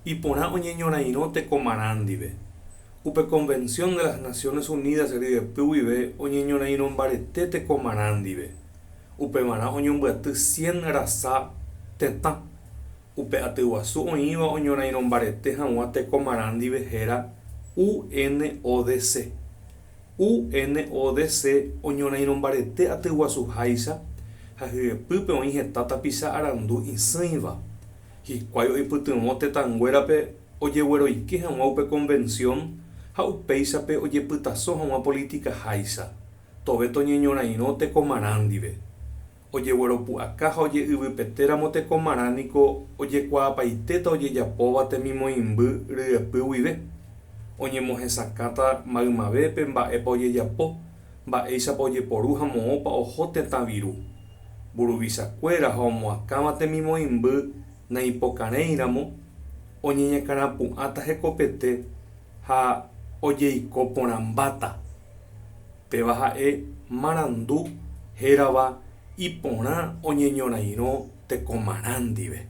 Iporã oñeñorãirõ tekomarã ndive. Upe Convención de las Naciones Unidas ryepy guive oñeñorãirõ mbarete tekomarã ndive. Upevarã oñombyatý 100 rasa tetã. Upe aty guasu oĩva oñorãirõ mbarete hag̃ua tekomarã ndive héra UNODC. UNODC oñorãirõ mbarete aty guasuháicha ha hyepýpe oĩ heta tapicha arandu isỹiva. Hikuái oipytyvõ tetãnguérape ojegueroike hag̃ua upe Convención ha upéichape ojepytaso hag̃ua politikaháicha. Tove toñeñorãirõ tekomarã ndive. Ojegueropu'aka ha oje'yvypetéramo tekomarã niko ojekuaapaitéta ojejapóva temimoĩmby ryepy guive. Oñemohesakãta maymavépe mba'épa ojejapo, mba'éichapa ojeporu ha moõpa oho tetã viru. Mburuvichakuéra ha omoakãva temimoĩmby naipokarãiramo oñeñakãrapu'ãta hekopete ha ojeiko porãmbáta. Péva ha'e marandu hérava iporã oñeñorãirõ tekomarã ndive.